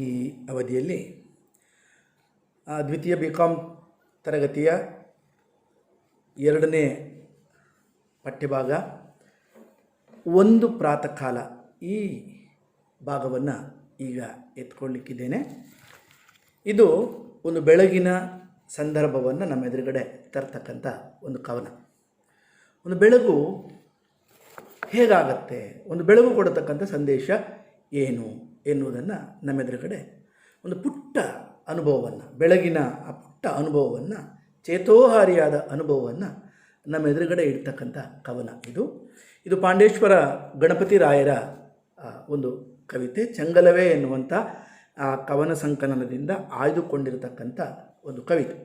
ಈ ಅವಧಿಯಲ್ಲಿ ದ್ವಿತೀಯ BCom ತರಗತಿಯ 2ನೇ ಪಠ್ಯಭಾಗ ಒಂದು ಪ್ರಾತಃ ಕಾಲ ಈ ಭಾಗವನ್ನು ಈಗ ಎತ್ಕೊಳ್ಳಿಕ್ಕಿದ್ದೇನೆ. ಇದು ಒಂದು ಬೆಳಗಿನ ಸಂದರ್ಭವನ್ನು ನಮ್ಮ ಎದುರುಗಡೆ ತರ್ತಕ್ಕಂಥ ಒಂದು ಕವನ. ಒಂದು ಬೆಳಗು ಹೇಗಾಗತ್ತೆ, ಒಂದು ಬೆಳಗು ಕೊಡತಕ್ಕಂಥ ಸಂದೇಶ ಏನು ಎನ್ನುವುದನ್ನು ನಮ್ಮ ಎದುರುಗಡೆ ಒಂದು ಪುಟ್ಟ ಅನುಭವವನ್ನು, ಬೆಳಗಿನ ಆ ಪುಟ್ಟ ಅನುಭವವನ್ನು, ಚೇತೋಹಾರಿಯಾದ ಅನುಭವವನ್ನು ನಮ್ಮ ಎದುರುಗಡೆ ಇಡ್ತಕ್ಕಂಥ ಕವನ ಇದು ಪಾಂಡೇಶ್ವರ ಗಣಪತಿ ರಾಯರ ಒಂದು ಕವಿತೆ ಚಂಗಲವೇ ಎನ್ನುವಂಥ ಆ ಕವನ ಸಂಕಲನದಿಂದ ಆಯ್ದುಕೊಂಡಿರತಕ್ಕಂಥ ಒಂದು ಕವಿತೆ.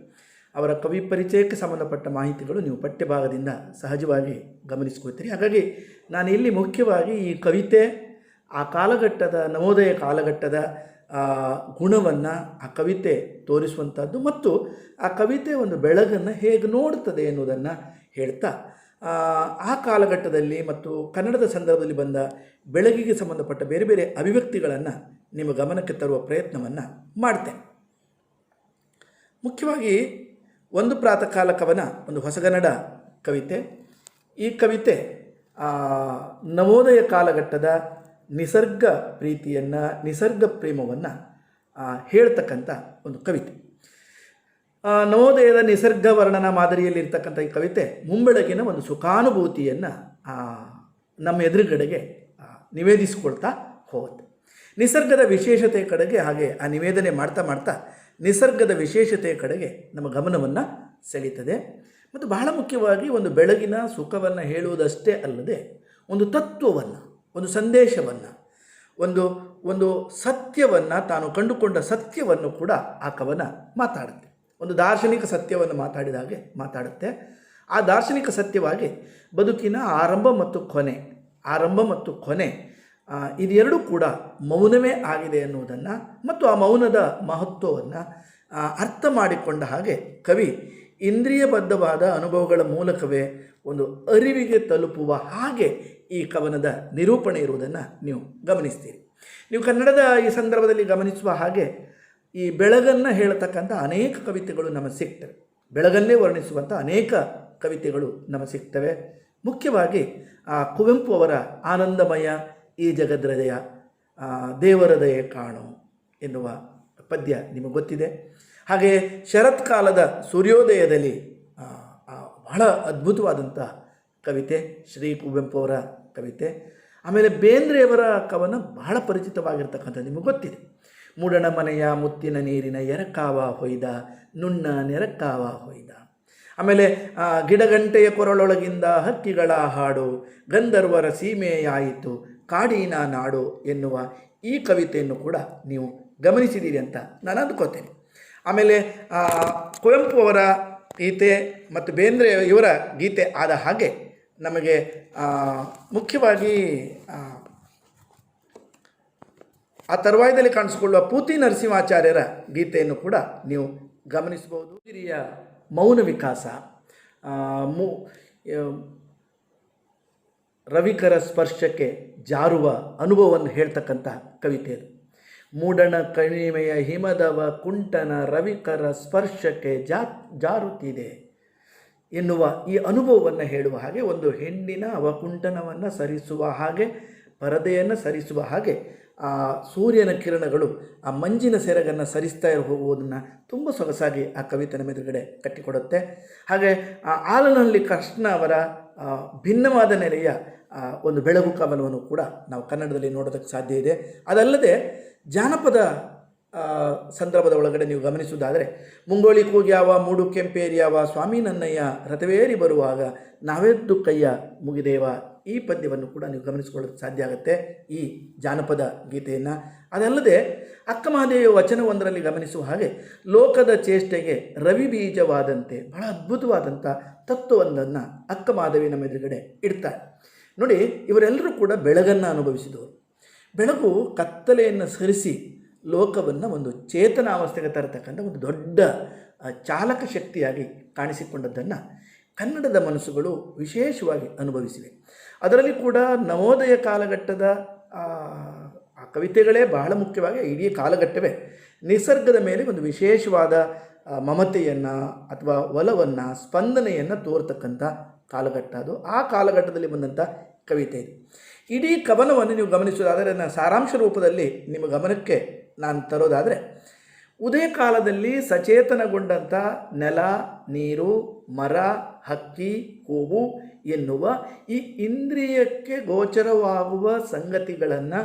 ಅವರ ಕವಿ ಪರಿಚಯಕ್ಕೆ ಸಂಬಂಧಪಟ್ಟ ಮಾಹಿತಿಗಳು ನೀವು ಪಠ್ಯಭಾಗದಿಂದ ಸಹಜವಾಗಿ ಗಮನಿಸ್ಕೊಳ್ತೀರಿ. ಹಾಗಾಗಿ ನಾನು ಇಲ್ಲಿ ಮುಖ್ಯವಾಗಿ ಈ ಕವಿತೆ ಆ ಕಾಲಘಟ್ಟದ ನವೋದಯ ಕಾಲಘಟ್ಟದ ಗುಣವನ್ನು ಆ ಕವಿತೆ ತೋರಿಸುವಂಥದ್ದು ಮತ್ತು ಆ ಕವಿತೆ ಒಂದು ಬೆಳಗನ್ನು ಹೇಗೆ ನೋಡುತ್ತದೆ ಎನ್ನುವುದನ್ನು ಹೇಳ್ತಾ ಆ ಕಾಲಘಟ್ಟದಲ್ಲಿ ಮತ್ತು ಕನ್ನಡದ ಸಂದರ್ಭದಲ್ಲಿ ಬಂದ ಬೆಳಗಿಗೆ ಸಂಬಂಧಪಟ್ಟ ಬೇರೆ ಬೇರೆ ಅಭಿವ್ಯಕ್ತಿಗಳನ್ನು ನಿಮ್ಮ ಗಮನಕ್ಕೆ ತರುವ ಪ್ರಯತ್ನವನ್ನು ಮಾಡ್ತೇನೆ. ಮುಖ್ಯವಾಗಿ ಒಂದು ಪ್ರಾತಃ ಕಾಲ ಕವನ ಒಂದು ಹೊಸಗನ್ನಡ ಕವಿತೆ. ಈ ಕವಿತೆ ನವೋದಯ ಕಾಲಘಟ್ಟದ ನಿಸರ್ಗ ಪ್ರೀತಿಯನ್ನು, ನಿಸರ್ಗ ಪ್ರೇಮವನ್ನು ಹೇಳ್ತಕ್ಕಂಥ ಒಂದು ಕವಿತೆ. ನವೋದಯದ ನಿಸರ್ಗ ವರ್ಣನ ಮಾದರಿಯಲ್ಲಿರ್ತಕ್ಕಂಥ ಈ ಕವಿತೆ ಮುಂಬೆಳಗಿನ ಒಂದು ಸುಖಾನುಭೂತಿಯನ್ನು ನಮ್ಮ ಎದುರುಗಡೆಗೆ ನಿವೇದಿಸಿಕೊಳ್ತಾ ಹೋಗುತ್ತೆ. ನಿಸರ್ಗದ ವಿಶೇಷತೆಯ ಕಡೆಗೆ ಹಾಗೆ ಆ ನಿವೇದನೆ ಮಾಡ್ತಾ ಮಾಡ್ತಾ ನಿಸರ್ಗದ ವಿಶೇಷತೆಯ ಕಡೆಗೆ ನಮ್ಮ ಗಮನವನ್ನು ಸೆಳೀತದೆ. ಮತ್ತು ಬಹಳ ಮುಖ್ಯವಾಗಿ ಒಂದು ಬೆಳಗಿನ ಸುಖವನ್ನು ಹೇಳುವುದಷ್ಟೇ ಅಲ್ಲದೆ ಒಂದು ತತ್ವವನ್ನು, ಒಂದು ಸಂದೇಶವನ್ನು, ಒಂದು ಸತ್ಯವನ್ನು, ತಾನು ಕಂಡುಕೊಂಡ ಸತ್ಯವನ್ನು ಕೂಡ ಆ ಕವನ ಮಾತಾಡುತ್ತೆ. ಒಂದು ದಾರ್ಶನಿಕ ಸತ್ಯವನ್ನು ಮಾತಾಡಿದ ಹಾಗೆ ಮಾತಾಡುತ್ತೆ. ಆ ದಾರ್ಶನಿಕ ಸತ್ಯವಾಗಿ ಬದುಕಿನ ಆರಂಭ ಮತ್ತು ಕೊನೆ ಇದೆರಡೂ ಕೂಡ ಮೌನವೇ ಆಗಿದೆ ಎನ್ನುವುದನ್ನು ಮತ್ತು ಆ ಮೌನದ ಮಹತ್ವವನ್ನು ಅರ್ಥ ಮಾಡಿಕೊಂಡ ಹಾಗೆ ಕವಿ ಇಂದ್ರಿಯಬದ್ಧವಾದ ಅನುಭವಗಳ ಮೂಲಕವೇ ಒಂದು ಅರಿವಿಗೆ ತಲುಪುವ ಹಾಗೆ ಈ ಕವನದ ನಿರೂಪಣೆ ಇರುವುದನ್ನು ನೀವು ಗಮನಿಸ್ತೀರಿ. ನೀವು ಕನ್ನಡದ ಈ ಸಂದರ್ಭದಲ್ಲಿ ಗಮನಿಸುವ ಹಾಗೆ ಈ ಬೆಳಗನ್ನು ಹೇಳತಕ್ಕಂಥ ಅನೇಕ ಕವಿತೆಗಳು ನಮಗೆ ಸಿಗ್ತವೆ. ಬೆಳಗನ್ನೇ ವರ್ಣಿಸುವಂಥ ಅನೇಕ ಕವಿತೆಗಳು ನಮಗೆ ಸಿಗ್ತವೆ. ಮುಖ್ಯವಾಗಿ ಕುವೆಂಪು ಅವರ ಆನಂದಮಯ ಈ ಜಗದ್ಹೃದಯ, ದೇವರ ದಯೆ ಕಾಣು ಎನ್ನುವ ಪದ್ಯ ನಿಮಗೆ ಗೊತ್ತಿದೆ. ಹಾಗೆ ಶರತ್ಕಾಲದ ಸೂರ್ಯೋದಯದಲ್ಲಿ ಬಹಳ ಅದ್ಭುತವಾದಂಥ ಕವಿತೆ ಶ್ರೀ ಕುವೆಂಪು ಅವರ ಕವಿತೆ. ಆಮೇಲೆ ಬೇಂದ್ರೆಯವರ ಕವನ ಬಹಳ ಪರಿಚಿತವಾಗಿರ್ತಕ್ಕಂಥ ನಿಮಗೆ ಗೊತ್ತಿದೆ. ಮೂಡಣ ಮನೆಯ ಮುತ್ತಿನ ನೀರಿನ ಎರಕಾವ ಹೊಯ್ದ ನುಣ್ಣ ನೆರಕಾವ ಹೊಯ್ದ. ಆಮೇಲೆ ಗಿಡಗಂಟೆಯ ಕೊರಳೊಳಗಿಂದ ಹಕ್ಕಿಗಳ ಹಾಡು, ಗಂಧರ್ವರ ಸೀಮೆಯಾಯಿತು ಕಾಡಿನ ನಾಡು ಎನ್ನುವ ಈ ಕವಿತೆಯನ್ನು ಕೂಡ ನೀವು ಗಮನಿಸಿದ್ದೀರಿ ಅಂತ ನಾನು ಅಂದ್ಕೋತೇನೆ. ಆಮೇಲೆ ಕುವೆಂಪು ಅವರ ಗೀತೆ ಮತ್ತು ಬೇಂದ್ರೆ ಇವರ ಗೀತೆ ಆದ ಹಾಗೆ ನಮಗೆ ಮುಖ್ಯವಾಗಿ ಆ ತರುವಾಯದಲ್ಲಿ ಕಾಣಿಸಿಕೊಳ್ಳುವ ಪೂತಿ ನರಸಿಂಹಾಚಾರ್ಯರ ಗೀತೆಯನ್ನು ಕೂಡ ನೀವು ಗಮನಿಸಬಹುದು. ಹಿರಿಯ ಮೌನ ವಿಕಾಸ, ರವಿಕರ ಸ್ಪರ್ಶಕ್ಕೆ ಜಾರುವ ಅನುಭವವನ್ನು ಹೇಳ್ತಕ್ಕಂಥ ಕವಿತೆ ಅದು. ಮೂಡಣ ಕಣಿವೆಯ ಹಿಮದವ ಕುಂಟನ ರವಿಕರ ಸ್ಪರ್ಶಕ್ಕೆ ಜಾರುತ್ತಿದೆ ಎನ್ನುವ ಈ ಅನುಭವವನ್ನು ಹೇಳುವ ಹಾಗೆ, ಒಂದು ಹೆಣ್ಣಿನ ಅವಕುಂಠನವನ್ನು ಸರಿಸುವ ಹಾಗೆ, ಪರದೆಯನ್ನು ಸರಿಸುವ ಹಾಗೆ ಆ ಸೂರ್ಯನ ಕಿರಣಗಳು ಆ ಮಂಜಿನ ಸೆರಗನ್ನು ಸರಿಸ್ತಾ ಹೋಗುವುದನ್ನು ತುಂಬ ಸೊಗಸಾಗಿ ಆ ಕವಿತೆ ನಮ್ಮ ಎದುರುಗಡೆ ಕಟ್ಟಿಕೊಡುತ್ತೆ. ಹಾಗೆ ಆಲನಹಳ್ಳಿ ಕೃಷ್ಣ ಅವರ ಭಿನ್ನವಾದ ನೆಲೆಯ ಒಂದು ಬೆಳಗು ಕವನವನ್ನು ಕೂಡ ನಾವು ಕನ್ನಡದಲ್ಲಿ ನೋಡೋದಕ್ಕೆ ಸಾಧ್ಯ ಇದೆ. ಅದಲ್ಲದೆ ಜಾನಪದ ಸಂದರ್ಭದ ಒಳಗಡೆ ನೀವು ಗಮನಿಸುವುದಾದರೆ, ಮುಂಗೋಳಿ ಕೂಗ್ಯಾವ ಮೂಡು ಕೆಂಪೇರಿಯಾವ ಸ್ವಾಮಿ ನನ್ನಯ್ಯ ರಥವೇರಿ ಬರುವಾಗ ನಾವೆದ್ದು ಕೈಯ ಮುಗಿದೇವ, ಈ ಪದ್ಯವನ್ನು ಕೂಡ ನೀವು ಗಮನಿಸಿಕೊಳ್ಳೋದಕ್ಕೆ ಸಾಧ್ಯ ಆಗುತ್ತೆ ಈ ಜಾನಪದ ಗೀತೆಯನ್ನು. ಅದಲ್ಲದೆ ಅಕ್ಕ ಮಹಾದೇವಿಯ ವಚನವೊಂದರಲ್ಲಿ ಗಮನಿಸುವ ಹಾಗೆ, ಲೋಕದ ಚೇಷ್ಟೆಗೆ ರವಿ ಬೀಜವಾದಂತೆ, ಬಹಳ ಅದ್ಭುತವಾದಂಥ ತತ್ವವೊಂದನ್ನು ಅಕ್ಕ ಮಹಾದೇವಿ ನಮ್ಮ ಎದುರುಗಡೆ ಇಡ್ತಾರೆ. ನೋಡಿ, ಇವರೆಲ್ಲರೂ ಕೂಡ ಬೆಳಗನ್ನು ಅನುಭವಿಸಿದವರು. ಬೆಳಗು ಕತ್ತಲೆಯನ್ನು ಸರಿಸಿ ಲೋಕವನ್ನು ಒಂದು ಚೇತನಾವಸ್ಥೆಗೆ ತರತಕ್ಕಂಥ ಒಂದು ದೊಡ್ಡ ಚಾಲಕ ಶಕ್ತಿಯಾಗಿ ಕಾಣಿಸಿಕೊಂಡದ್ದನ್ನು ಕನ್ನಡದ ಮನಸ್ಸುಗಳು ವಿಶೇಷವಾಗಿ ಅನುಭವಿಸಿವೆ. ಅದರಲ್ಲಿ ಕೂಡ ನವೋದಯ ಕಾಲಘಟ್ಟದ ಕವಿತೆಗಳೇ ಬಹಳ ಮುಖ್ಯವಾಗಿ ಇಡೀ ಕಾಲಘಟ್ಟವೇ ನಿಸರ್ಗದ ಮೇಲೆ ಒಂದು ವಿಶೇಷವಾದ ಮಮತೆಯನ್ನು ಅಥವಾ ಒಲವನ್ನು ಸ್ಪಂದನೆಯನ್ನು ತೋರ್ತಕ್ಕಂಥ ಕಾಲಘಟ್ಟ ಅದು. ಆ ಕಾಲಘಟ್ಟದಲ್ಲಿ ಬಂದಂಥ ಕವಿತೆ ಇದು. ಇಡೀ ಕವನವನ್ನು ನೀವು ಗಮನಿಸೋದಾದರೆ, ನನ್ನ ಸಾರಾಂಶ ರೂಪದಲ್ಲಿ ನಿಮ್ಮ ಗಮನಕ್ಕೆ ನಾನು ತರೋದಾದರೆ, ಉದಯ ಕಾಲದಲ್ಲಿ ಸಚೇತನಗೊಂಡಂಥ ನೆಲ, ನೀರು, ಮರ, ಹಕ್ಕಿ, ಹೂವು ಎನ್ನುವ ಈ ಇಂದ್ರಿಯಕ್ಕೆ ಗೋಚರವಾಗುವ ಸಂಗತಿಗಳನ್ನು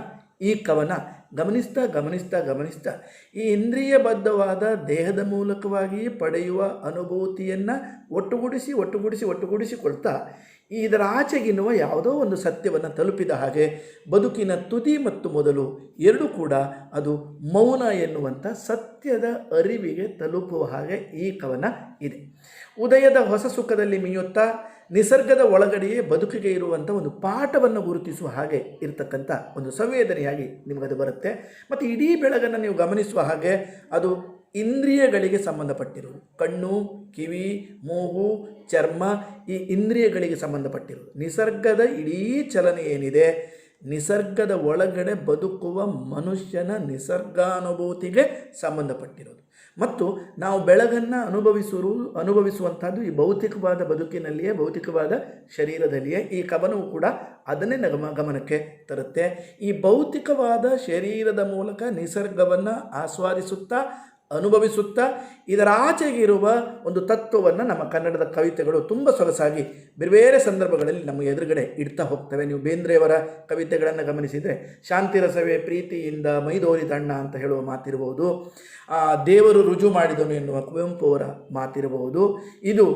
ಈ ಕವನ ಗಮನಿಸ್ತಾ ಗಮನಿಸ್ತಾ ಗಮನಿಸ್ತಾ ಈ ಇಂದ್ರಿಯಬದ್ಧವಾದ ದೇಹದ ಮೂಲಕವಾಗಿ ಪಡೆಯುವ ಅನುಭೂತಿಯನ್ನು ಒಟ್ಟುಗೂಡಿಸಿಕೊಳ್ತಾ ಇದರ ಆಚೆಗಿನ್ನುವ ಯಾವುದೋ ಒಂದು ಸತ್ಯವನ್ನು ತಲುಪಿದ ಹಾಗೆ ಬದುಕಿನ ತುದಿ ಮತ್ತು ಮೊದಲು ಎರಡೂ ಕೂಡ ಅದು ಮೌನ ಎನ್ನುವಂಥ ಸತ್ಯದ ಅರಿವಿಗೆ ತಲುಪುವ ಹಾಗೆ ಈ ಕವನ ಇದೆ. ಉದಯದ ಹೊಸ ಸುಖದಲ್ಲಿ ಮೀಯುತ್ತಾ ನಿಸರ್ಗದ ಒಳಗಡೆಯೇ ಬದುಕಿಗೆ ಇರುವಂಥ ಒಂದು ಪಾಠವನ್ನು ಗುರುತಿಸುವ ಹಾಗೆ ಇರತಕ್ಕಂಥ ಒಂದು ಸಂವೇದನೆಯಾಗಿ ನಿಮಗದು ಬರುತ್ತೆ. ಮತ್ತು ಇಡೀ ಬೆಳಗನ್ನು ನೀವು ಗಮನಿಸುವ ಹಾಗೆ ಅದು ಇಂದ್ರಿಯಗಳಿಗೆ ಸಂಬಂಧಪಟ್ಟಿರುವುದು. ಕಣ್ಣು, ಕಿವಿ, ಮೂಗು, ಚರ್ಮ, ಈ ಇಂದ್ರಿಯಗಳಿಗೆ ಸಂಬಂಧಪಟ್ಟಿರುವುದು. ನಿಸರ್ಗದ ಇಡೀ ಚಲನೆ ಏನಿದೆ, ನಿಸರ್ಗದ ಒಳಗಡೆ ಬದುಕುವ ಮನುಷ್ಯನ ನಿಸರ್ಗಾನುಭೂತಿಗೆ ಸಂಬಂಧಪಟ್ಟಿರೋದು. ಮತ್ತು ನಾವು ಬೆಳಗನ್ನು ಅನುಭವಿಸುವಂಥದ್ದು ಈ ಭೌತಿಕವಾದ ಬದುಕಿನಲ್ಲಿಯೇ, ಭೌತಿಕವಾದ ಶರೀರದಲ್ಲಿಯೇ. ಈ ಕವನವು ಕೂಡ ಅದನ್ನೇ ಗಮನಕ್ಕೆ ತರುತ್ತೆ. ಈ ಭೌತಿಕವಾದ ಶರೀರದ ಮೂಲಕ ನಿಸರ್ಗವನ್ನು ಆಸ್ವಾದಿಸುತ್ತಾ ಅನುಭವಿಸುತ್ತಾ ಇದರ ಆಚೆಗಿರುವ ಒಂದು ತತ್ವವನ್ನು ನಮ್ಮ ಕನ್ನಡದ ಕವಿತೆಗಳು ತುಂಬ ಸೊಗಸಾಗಿ ಬೇರೆ ಬೇರೆ ಸಂದರ್ಭಗಳಲ್ಲಿ ನಮ್ಮ ಎದುರುಗಡೆ ಇಡ್ತಾ ಹೋಗ್ತವೆ. ನೀವು ಬೇಂದ್ರೆಯವರ ಕವಿತೆಗಳನ್ನು ಗಮನಿಸಿದರೆ ಶಾಂತಿರಸವೇ ಪ್ರೀತಿಯಿಂದ ಮೈದೋರಿದಣ್ಣ ಅಂತ ಹೇಳುವ ಮಾತಿರಬಹುದು, ದೇವರು ರುಜು ಮಾಡಿದನು ಎನ್ನುವ ಕುವೆಂಪು ಅವರ ಮಾತಿರಬಹುದು. ಇದು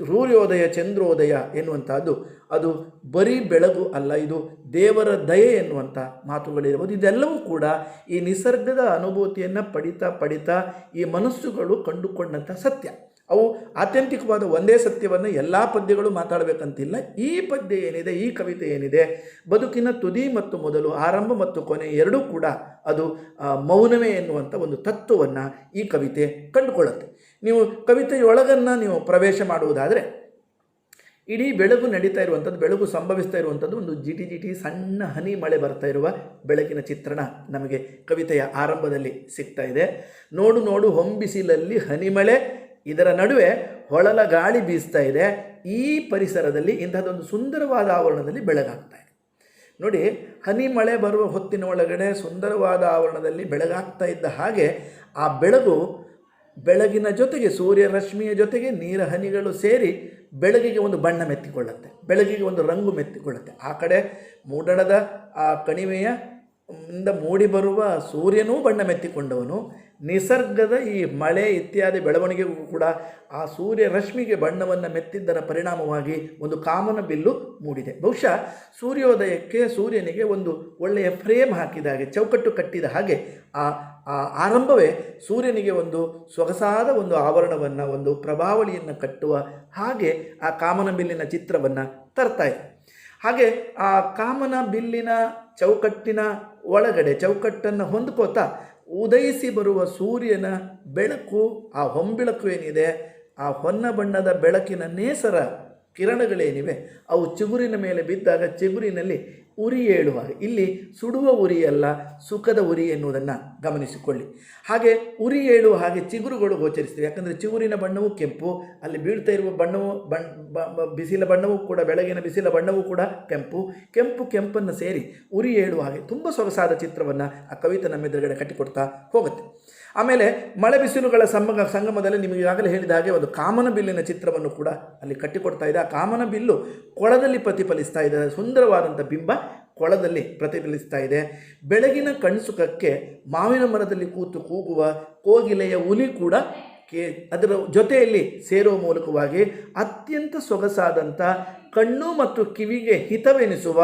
ಸೂರ್ಯೋದಯ ಚಂದ್ರೋದಯ ಎನ್ನುವಂಥದ್ದು ಅದು ಬರೀ ಬೆಳಗು ಅಲ್ಲ, ಇದು ದೇವರ ದಯೆ ಎನ್ನುವಂಥ ಮಾತುಗಳಿರಬಹುದು. ಇದೆಲ್ಲವೂ ಕೂಡ ಈ ನಿಸರ್ಗದ ಅನುಭೂತಿಯನ್ನು ಪಡಿತಾ ಈ ಮನಸ್ಸುಗಳು ಕಂಡುಕೊಂಡಂಥ ಸತ್ಯ. ಅವು ಆತ್ಯಂತಿಕವಾದ ಒಂದೇ ಸತ್ಯವನ್ನು ಎಲ್ಲ ಪದ್ಯಗಳು ಮಾತಾಡಬೇಕಂತಿಲ್ಲ. ಈ ಪದ್ಯ ಏನಿದೆ, ಈ ಕವಿತೆ ಏನಿದೆ, ಬದುಕಿನ ತುದಿ ಮತ್ತು ಮೊದಲು, ಆರಂಭ ಮತ್ತು ಕೊನೆ ಎರಡೂ ಕೂಡ ಅದು ಮೌನವೇ ಎನ್ನುವಂಥ ಒಂದು ತತ್ವವನ್ನು ಈ ಕವಿತೆ ಕಂಡುಕೊಳ್ಳುತ್ತೆ. ನೀವು ಕವಿತೆಯೊಳಗನ್ನು ನೀವು ಪ್ರವೇಶ ಮಾಡುವುದಾದರೆ ಇಡೀ ಬೆಳಗು ನಡೀತಾ ಇರುವಂಥದ್ದು, ಬೆಳಗು ಸಂಭವಿಸ್ತಾ ಇರುವಂಥದ್ದು, ಒಂದು ಜಿಟಿ ಸಣ್ಣ ಹನಿ ಮಳೆ ಬರ್ತಾ ಇರುವ ಬೆಳಕಿನ ಚಿತ್ರಣ ನಮಗೆ ಕವಿತೆಯ ಆರಂಭದಲ್ಲಿ ಸಿಗ್ತಾ ಇದೆ. ನೋಡು ಹೊಂಬಿಸಿಲಲ್ಲಿ ಹನಿಮಳೆ, ಇದರ ನಡುವೆ ಹೊಳಲ ಗಾಳಿ ಬೀಸ್ತಾ ಇದೆ. ಈ ಪರಿಸರದಲ್ಲಿ ಇಂಥದ್ದೊಂದು ಸುಂದರವಾದ ಆವರಣದಲ್ಲಿ ಬೆಳಗಾಗ್ತಾ ಇದೆ. ನೋಡಿ, ಹನಿ ಮಳೆ ಬರುವ ಹೊತ್ತಿನ ಒಳಗಡೆ ಸುಂದರವಾದ ಆವರಣದಲ್ಲಿ ಬೆಳಗಾಗ್ತಾ ಇದ್ದ ಹಾಗೆ ಆ ಬೆಳಗಿನ ಜೊತೆಗೆ, ಸೂರ್ಯ ರಶ್ಮಿಯ ಜೊತೆಗೆ ನೀರ ಹನಿಗಳು ಸೇರಿ ಬೆಳಗಿಗೆ ಒಂದು ಬಣ್ಣ ಮೆತ್ತಿಕೊಳ್ಳುತ್ತೆ, ಬೆಳಗಿಗೆ ಒಂದು ರಂಗು ಮೆತ್ತಿಕೊಳ್ಳುತ್ತೆ. ಆ ಕಡೆ ಮೂಡಣದ ಆ ಕಣಿವೆಯ ಇಂದ ಮೂಡಿ ಬರುವ ಸೂರ್ಯನೂ ಬಣ್ಣ ಮೆತ್ತಿಕೊಂಡವನು, ನಿಸರ್ಗದ ಈ ಮಳೆ ಇತ್ಯಾದಿ ಬೆಳವಣಿಗೆಗೂ ಕೂಡ ಆ ಸೂರ್ಯ ರಶ್ಮಿಗೆ ಬಣ್ಣವನ್ನು ಮೆತ್ತಿದ್ದರ ಪರಿಣಾಮವಾಗಿ ಒಂದು ಕಾಮನ ಬಿಲ್ಲು ಮೂಡಿದೆ. ಬಹುಶಃ ಸೂರ್ಯೋದಯಕ್ಕೆ, ಸೂರ್ಯನಿಗೆ ಒಂದು ಒಳ್ಳೆಯ ಫ್ರೇಮ್ ಹಾಕಿದ ಹಾಗೆ, ಚೌಕಟ್ಟು ಕಟ್ಟಿದ ಹಾಗೆ ಆ ಆರಂಭವೇ ಸೂರ್ಯನಿಗೆ ಒಂದು ಸೊಗಸಾದ ಒಂದು ಆವರಣವನ್ನು, ಒಂದು ಪ್ರಭಾವಳಿಯನ್ನು ಕಟ್ಟುವ ಹಾಗೆ ಆ ಕಾಮನ ಬಿಲ್ಲಿನ ಚಿತ್ರವನ್ನು ತರ್ತಾ ಇದೆ. ಹಾಗೆ ಆ ಕಾಮನ ಬಿಲ್ಲಿನ ಚೌಕಟ್ಟಿನ ಒಳಗಡೆ ಚೌಕಟ್ಟನ್ನು ಹೊಂದ್ಕೋತಾ ಉದಯಿಸಿ ಬರುವ ಸೂರ್ಯನ ಬೆಳಕು, ಆ ಹೊಂಬೆಳಕು ಏನಿದೆ, ಆ ಹೊನ್ನ ಬಣ್ಣದ ಬೆಳಕಿನ ನೇಸರ ಕಿರಣಗಳೇನಿವೆ ಅವು ಚಿಗುರಿನ ಮೇಲೆ ಬಿದ್ದಾಗ ಚಿಗುರಿನಲ್ಲಿ ಉರಿ ಏಳುವಾಗ, ಇಲ್ಲಿ ಸುಡುವ ಉರಿಯಲ್ಲ ಸುಖದ ಉರಿ ಎನ್ನುವುದನ್ನು ಗಮನಿಸಿಕೊಳ್ಳಿ. ಹಾಗೆ ಉರಿ ಏಳುವ ಹಾಗೆ ಚಿಗುರುಗಳು ಗೋಚರಿಸ್ತವೆ. ಯಾಕಂದರೆ ಚಿಗುರಿನ ಬಣ್ಣವು ಕೆಂಪು, ಅಲ್ಲಿ ಬೀಳ್ತಾ ಇರುವ ಬಣ್ಣವು ಬಿಸಿಲ ಬಣ್ಣವೂ ಕೂಡ, ಬೆಳಗಿನ ಬಿಸಿಲ ಬಣ್ಣವೂ ಕೂಡ ಕೆಂಪನ್ನು ಸೇರಿ ಉರಿ ಏಳುವ ಹಾಗೆ ತುಂಬ ಸೊಗಸಾದ ಚಿತ್ರವನ್ನು ಆ ಕವಿತೆ ನಮ್ಮ ಎದುರುಗಡೆ ಕಟ್ಟಿಕೊಡ್ತಾ ಹೋಗುತ್ತೆ. ಆಮೇಲೆ ಮಳೆ ಬಿಸಿಲುಗಳ ಸಂಗಮದಲ್ಲಿ ನಿಮಗೆ ಈಗಾಗಲೇ ಹೇಳಿದ ಹಾಗೆ ಒಂದು ಕಾಮನ ಬಿಲ್ಲಿನ ಚಿತ್ರವನ್ನು ಕೂಡ ಅಲ್ಲಿ ಕಟ್ಟಿಕೊಡ್ತಾ ಇದೆ. ಆ ಕಾಮನ ಬಿಲ್ಲು ಕೊಳದಲ್ಲಿ ಪ್ರತಿಫಲಿಸ್ತಾ ಇದೆ, ಸುಂದರವಾದಂಥ ಬಿಂಬ ಕೊಳದಲ್ಲಿ ಪ್ರತಿಫಲಿಸ್ತಾ ಇದೆ. ಬೆಳಗಿನ ಕಣ್ಸುಕಕ್ಕೆ ಮಾವಿನ ಮರದಲ್ಲಿ ಕೂತು ಕೂಗುವ ಕೋಗಿಲೆಯ ಹುಲಿ ಕೂಡ ಅದರ ಜೊತೆಯಲ್ಲಿ ಸೇರುವ ಮೂಲಕವಾಗಿ ಅತ್ಯಂತ ಸೊಗಸಾದಂಥ ಕಣ್ಣು ಮತ್ತು ಕಿವಿಗೆ ಹಿತವೆನಿಸುವ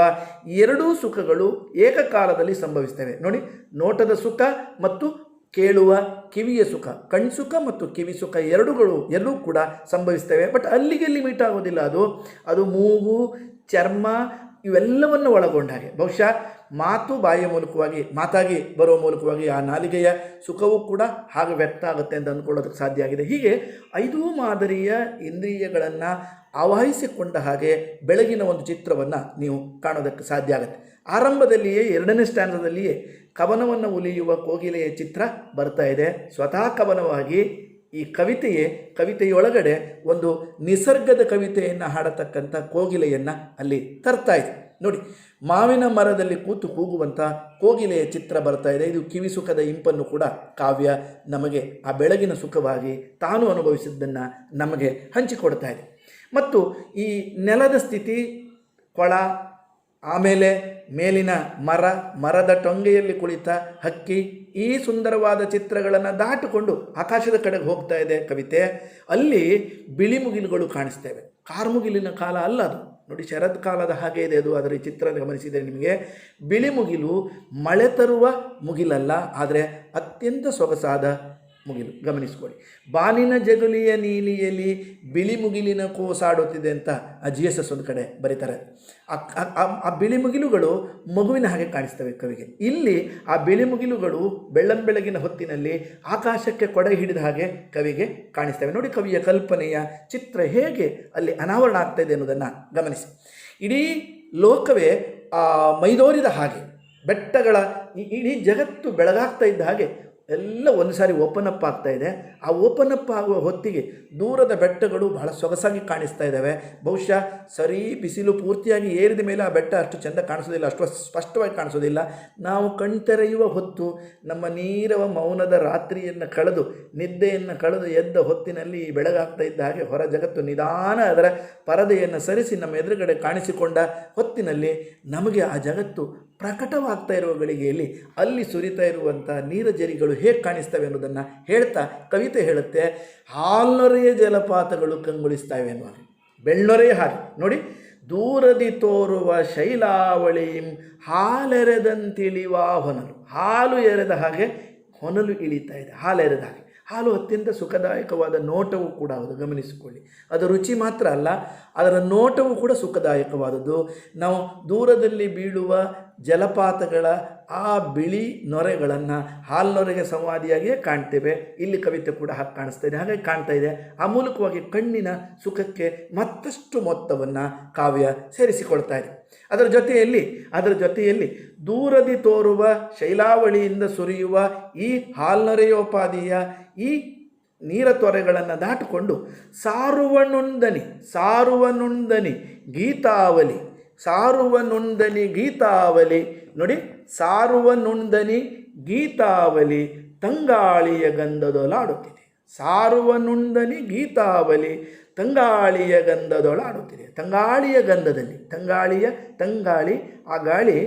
ಎರಡೂ ಸುಖಗಳು ಏಕಕಾಲದಲ್ಲಿ ಸಂಭವಿಸ್ತವೆ. ನೋಡಿ, ನೋಟದ ಸುಖ ಮತ್ತು ಕೇಳುವ ಕಿವಿಯ ಸುಖ, ಕಣ್ಸುಖ ಮತ್ತು ಕಿವಿ ಸುಖ ಎರಡೂ ಕೂಡ ಸಂಭವಿಸ್ತವೆ. ಬಟ್ ಅಲ್ಲಿಗೆ ಲಿಮಿಟ್ ಆಗೋದಿಲ್ಲ. ಅದು ಮೂಗು, ಚರ್ಮ ಇವೆಲ್ಲವನ್ನು ಒಳಗೊಂಡ ಹಾಗೆ ಬಹುಶಃ ಬಾಯಿಯ ಮೂಲಕವಾಗಿ, ಮಾತಾಗಿ ಬರುವ ಮೂಲಕವಾಗಿ ಆ ನಾಲಿಗೆಯ ಸುಖವೂ ಕೂಡ ಹಾಗೆ ವ್ಯಕ್ತ ಆಗುತ್ತೆ ಅಂತ ಅಂದ್ಕೊಳ್ಳೋದಕ್ಕೆ ಸಾಧ್ಯ ಆಗಿದೆ. ಹೀಗೆ 5 ಮಾದರಿಯ ಇಂದ್ರಿಯಗಳನ್ನು ಆವಾಹಿಸಿಕೊಂಡ ಹಾಗೆ ಬೆಳಗಿನ ಒಂದು ಚಿತ್ರವನ್ನು ನೀವು ಕಾಣೋದಕ್ಕೆ ಸಾಧ್ಯ ಆಗುತ್ತೆ. ಆರಂಭದಲ್ಲಿಯೇ 2ನೇ ಸ್ಟ್ಯಾನ್ಸದಲ್ಲಿಯೇ ಕವನವನ್ನು ಉಲಿಯುವ ಕೋಗಿಲೆಯ ಚಿತ್ರ ಬರ್ತಾ ಇದೆ. ಸ್ವತಃ ಕವನವಾಗಿ ಈ ಕವಿತೆಯೊಳಗಡೆ ಒಂದು ನಿಸರ್ಗದ ಕವಿತೆಯನ್ನು ಹಾಡತಕ್ಕಂಥ ಕೋಗಿಲೆಯನ್ನು ಅಲ್ಲಿ ತರ್ತಾ ಇದೆ. ನೋಡಿ, ಮಾವಿನ ಮರದಲ್ಲಿ ಕೂತು ಕೂಗುವಂಥ ಕೋಗಿಲೆಯ ಚಿತ್ರ ಬರ್ತಾ ಇದೆ. ಇದು ಕಿವಿ ಸುಖದ ಇಂಪನ್ನು ಕೂಡ ಕಾವ್ಯ ನಮಗೆ ಆ ಬೆಳಗಿನ ಸುಖವಾಗಿ ತಾನು ಅನುಭವಿಸಿದ್ದನ್ನು ನಮಗೆ ಹಂಚಿಕೊಡ್ತಾ ಇದೆ. ಮತ್ತು ಈ ನೆಲದ ಸ್ಥಿತಿ, ಕೊಳ, ಆಮೇಲೆ ಮೇಲಿನ ಮರದ ಟೊಂಗೆಯಲ್ಲಿ ಕುಳಿತ ಹಕ್ಕಿ, ಈ ಸುಂದರವಾದ ಚಿತ್ರಗಳನ್ನು ದಾಟಿಕೊಂಡು ಆಕಾಶದ ಕಡೆಗೆ ಹೋಗ್ತಾ ಇದೆ ಕವಿತೆ. ಅಲ್ಲಿ ಬಿಳಿ ಮುಗಿಲುಗಳು ಕಾಣಿಸ್ತೇವೆ. ಕಾರ್ಮುಗಿಲಿನ ಕಾಲ ಅಲ್ಲ ಅದು. ನೋಡಿ, ಶರತ್ ಕಾಲದ ಹಾಗೆ ಇದೆ ಅದು. ಅದರ ಚಿತ್ರ ಗಮನಿಸಿದರೆ ನಿಮಗೆ ಬಿಳಿ ಮುಗಿಲು ಮಳೆ ತರುವ ಮುಗಿಲಲ್ಲ, ಆದರೆ ಅತ್ಯಂತ ಸೊಗಸಾದ ಮುಗಿಲು. ಗಮನಿಸ್ಕೊಳ್ಳಿ, ಬಾನಿನ ಜಗುಲಿಯ ನೀಲಿಯಲ್ಲಿ ಬಿಳಿ ಮುಗಿಲಿನ ಕೋಸಾಡುತ್ತಿದೆ ಅಂತ GSS ಒಂದು ಕಡೆ ಬರೀತಾರೆ. ಆ ಬಿಳಿ ಮುಗಿಲುಗಳು ಮಗುವಿನ ಹಾಗೆ ಕಾಣಿಸ್ತವೆ ಕವಿಗೆ. ಇಲ್ಲಿ ಆ ಬಿಳಿ ಮುಗಿಲುಗಳು ಬೆಳ್ಳಂಬೆಳಗಿನ ಹೊತ್ತಿನಲ್ಲಿ ಆಕಾಶಕ್ಕೆ ಕೊಡೆ ಹಿಡಿದ ಹಾಗೆ ಕವಿಗೆ ಕಾಣಿಸ್ತವೆ. ನೋಡಿ, ಕವಿಯ ಕಲ್ಪನೆಯ ಚಿತ್ರ ಹೇಗೆ ಅಲ್ಲಿ ಅನಾವರಣ ಆಗ್ತಾ ಇದೆ ಅನ್ನೋದನ್ನು ಗಮನಿಸಿ. ಇಡೀ ಲೋಕವೇ ಮೈದೋರಿದ ಹಾಗೆ, ಬೆಟ್ಟಗಳ ಇಡೀ ಜಗತ್ತು ಬೆಳಗಾಗ್ತಾ ಇದ್ದ ಹಾಗೆ ಎಲ್ಲ ಒಂದು ಸಾರಿ ಓಪನ್ ಅಪ್ ಆಗ್ತಾ ಇದೆ. ಆ ಓಪನ್ ಅಪ್ ಆಗುವ ಹೊತ್ತಿಗೆ ದೂರದ ಬೆಟ್ಟಗಳು ಬಹಳ ಸೊಗಸಾಗಿ ಕಾಣಿಸ್ತಾ ಇದ್ದಾವೆ. ಬಹುಶಃ ಸರಿ ಬಿಸಿಲು ಪೂರ್ತಿಯಾಗಿ ಏರಿದ ಮೇಲೆ ಆ ಬೆಟ್ಟ ಅಷ್ಟು ಚೆಂದ ಕಾಣಿಸೋದಿಲ್ಲ, ಅಷ್ಟು ಸ್ಪಷ್ಟವಾಗಿ ಕಾಣಿಸೋದಿಲ್ಲ. ನಾವು ಕಣ್ತೆರೆಯುವ ಹೊತ್ತು, ನಮ್ಮ ನೀರವ ಮೌನದ ರಾತ್ರಿಯನ್ನು ಕಳೆದು ನಿದ್ದೆಯನ್ನು ಕಳೆದು ಎದ್ದ ಹೊತ್ತಿನಲ್ಲಿ ಬೆಳಗಾಗ್ತಾ ಇದ್ದ ಹಾಗೆ ಹೊರ ಜಗತ್ತು ನಿಧಾನ ಅದರ ಪರದೆಯನ್ನು ಸರಿಸಿ ನಮ್ಮ ಎದುರುಗಡೆ ಕಾಣಿಸಿಕೊಂಡ ಹೊತ್ತಿನಲ್ಲಿ ನಮಗೆ ಆ ಜಗತ್ತು ಪ್ರಕಟವಾಗ್ತಾ ಇರುವ ಗಳಿಗೆಯಲ್ಲಿ ಅಲ್ಲಿ ಸುರಿತಾ ಇರುವಂಥ ನೀರಜರಿಗಳು ಹೇಗೆ ಕಾಣಿಸ್ತವೆ ಅನ್ನೋದನ್ನು ಹೇಳ್ತಾ ಕವಿತೆ ಹೇಳುತ್ತೆ. ಹಾಲ್ನೊರೆಯ ಜಲಪಾತಗಳು ಕಂಗೊಳಿಸ್ತವೆ ಅನ್ನುವ ಬೆಳ್ಳೊರೆಯ ಹಾಗೆ. ನೋಡಿ, ದೂರದಿ ತೋರುವ ಶೈಲಾವಳಿಂ ಹಾಲೆರೆದಂತಿಳಿವ ಹೊನಲು. ಹಾಲು ಎರೆದ ಹಾಗೆ ಹೊನಲು ಇಳಿತಾ ಇದೆ, ಹಾಲೆರೆದ ಹಾಗೆ. ಹಾಲು ಅತ್ಯಂತ ಸುಖದಾಯಕವಾದ ನೋಟವೂ ಕೂಡ ಹೌದು. ಗಮನಿಸಿಕೊಳ್ಳಿ, ಅದು ರುಚಿ ಮಾತ್ರ ಅಲ್ಲ, ಅದರ ನೋಟವೂ ಕೂಡ ಸುಖದಾಯಕವಾದದ್ದು. ನಾವು ದೂರದಲ್ಲಿ ಬೀಳುವ ಜಲಪಾತಗಳ ಆ ಬಿಳಿ ನೊರೆಗಳನ್ನು ಹಾಲ್ನೊರೆಗೆ ಸಂವಾದಿಯಾಗಿಯೇ ಕಾಣ್ತೇವೆ. ಇಲ್ಲಿ ಕವಿತೆ ಕೂಡ ಹಾಗೆ ಕಾಣಿಸ್ತಾ ಇದೆ, ಹಾಗಾಗಿ ಕಾಣ್ತಾ ಇದೆ. ಆ ಮೂಲಕವಾಗಿ ಕಣ್ಣಿನ ಸುಖಕ್ಕೆ ಮತ್ತಷ್ಟು ಮೊತ್ತವನ್ನು ಕಾವ್ಯ ಸೇರಿಸಿಕೊಳ್ತಾ ಇದೆ. ಅದರ ಜೊತೆಯಲ್ಲಿ ದೂರದಿ ತೋರುವ ಶೈಲಾವಳಿಯಿಂದ ಸುರಿಯುವ ಈ ಹಾಲ್ನೊರೆಯೋಪಾದಿಯ ಈ ನೀರ ತೊರೆಗಳನ್ನು ದಾಟಿಕೊಂಡು ಸಾರುವನುಂದನಿ ಗೀತಾವಲಿ. ನೋಡಿ, ಸಾರುವನುಂದನಿ ಗೀತಾವಲಿ ತಂಗಾಳಿಯ ಗಂಧದೊಳಾಡುತ್ತಿದೆ. ಸಾರುವನುಂದನಿ ಗೀತಾವಲಿ ತಂಗಾಳಿಯ ಗಂಧದೊಳಾಡುತ್ತಿದೆ. ತಂಗಾಳಿಯ ಗಂಧದಲ್ಲಿ, ತಂಗಾಳಿ, ಆ ಗಾಳಿ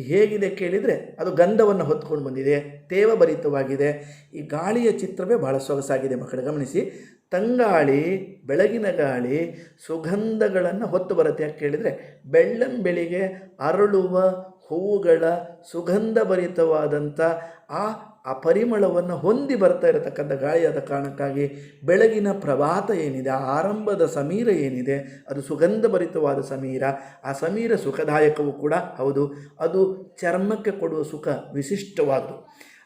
ಹೇಗಿದೆ ಕೇಳಿದರೆ ಅದು ಗಂಧವನ್ನು ಹೊತ್ಕೊಂಡು ಬಂದಿದೆ, ತೇವಭರಿತವಾಗಿದೆ. ಈ ಗಾಳಿಯ ಚಿತ್ರವೇ ಬಹಳ ಸೊಗಸಾಗಿದೆ ಮಕ್ಕಳು. ಗಮನಿಸಿ, ತಂಗಾಳಿ, ಬೆಳಗಿನ ಗಾಳಿ ಸುಗಂಧಗಳನ್ನು ಹೊತ್ತು ಬರುತ್ತೆ. ಯಾಕೆ ಕೇಳಿದರೆ ಬೆಳ್ಳಂಬೆಳಿಗ್ಗೆ ಅರಳುವ ಹೂವುಗಳ ಸುಗಂಧಭರಿತವಾದಂಥ ಆ ಪರಿಮಳವನ್ನು ಹೊಂದಿ ಬರ್ತಾ ಇರತಕ್ಕಂಥ ಗಾಳಿಯಾದ ಕಾರಣಕ್ಕಾಗಿ ಬೆಳಗಿನ ಪ್ರಭಾತ ಏನಿದೆ, ಆ ಆರಂಭದ ಸಮೀರ ಏನಿದೆ, ಅದು ಸುಗಂಧಭರಿತವಾದ ಸಮೀರ. ಆ ಸಮೀರ ಸುಖದಾಯಕವೂ ಕೂಡ ಹೌದು. ಅದು ಚರ್ಮಕ್ಕೆ ಕೊಡುವ ಸುಖ ವಿಶಿಷ್ಟವಾದ್ದು.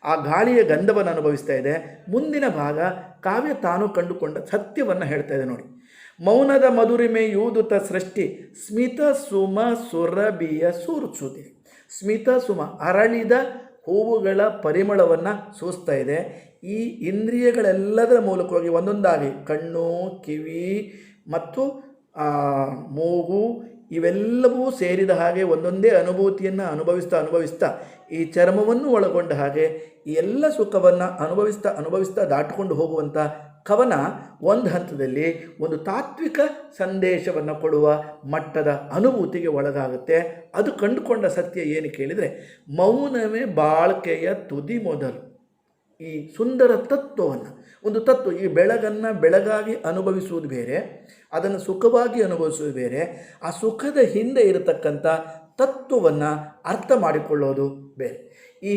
ಆ ಗಾಳಿಯ ಗಂಧವನ್ನು ಅನುಭವಿಸ್ತಾ ಇದೆ. ಮುಂದಿನ ಭಾಗ ಕಾವ್ಯ ತಾನು ಕಂಡುಕೊಂಡ ಸತ್ಯವನ್ನು ಹೇಳ್ತಾ ಇದೆ. ನೋಡಿ, ಮೌನದ ಮಧುರಿಮೆ ಯೂದುತ ಸೃಷ್ಟಿ ಸ್ಮಿತ ಸುಮ ಸುರಭಿಯ ಸೂರ್ಸುದೆ. ಸ್ಮಿತ ಸುಮ, ಅರಳಿದ ಹೂವುಗಳ ಪರಿಮಳವನ್ನು ಸೂಸ್ತಾ ಇದೆ. ಈ ಇಂದ್ರಿಯಗಳೆಲ್ಲದರ ಮೂಲಕವಾಗಿ ಒಂದೊಂದಾಗಿ ಕಣ್ಣು, ಕಿವಿ ಮತ್ತು ಮೂಗು ಇವೆಲ್ಲವೂ ಸೇರಿದ ಹಾಗೆ ಒಂದೊಂದೇ ಅನುಭೂತಿಯನ್ನು ಅನುಭವಿಸ್ತಾ ಈ ಚರ್ಮವನ್ನು ಒಳಗೊಂಡ ಹಾಗೆ ಈ ಎಲ್ಲ ಸುಖವನ್ನು ಅನುಭವಿಸ್ತಾ ದಾಟಿಕೊಂಡು ಹೋಗುವಂಥ ಕವನ ಒಂದು ಹಂತದಲ್ಲಿ ಒಂದು ತಾತ್ವಿಕ ಸಂದೇಶವನ್ನು ಕೊಡುವ ಮಟ್ಟದ ಅನುಭೂತಿಗೆ ಒಳಗಾಗುತ್ತೆ. ಅದು ಕಂಡುಕೊಂಡ ಸತ್ಯ ಏನು ಕೇಳಿದರೆ, ಮೌನವೇ ಬಾಳ್ಕೆಯ ತುದಿ ಮೊದಲು. ಈ ಸುಂದರ ಒಂದು ತತ್ವ, ಈ ಬೆಳಗನ್ನು ಬೆಳಗಾಗಿ ಅನುಭವಿಸುವುದು ಬೇರೆ, ಅದನ್ನು ಸುಖವಾಗಿ ಅನುಭವಿಸುವುದು ಬೇರೆ. ಆ ಸುಖದ ಹಿಂದೆ ಇರತಕ್ಕಂಥ ತತ್ವವನ್ನು ಅರ್ಥ ಮಾಡಿಕೊಳ್ಳೋದು ಬೇರೆ. ಈ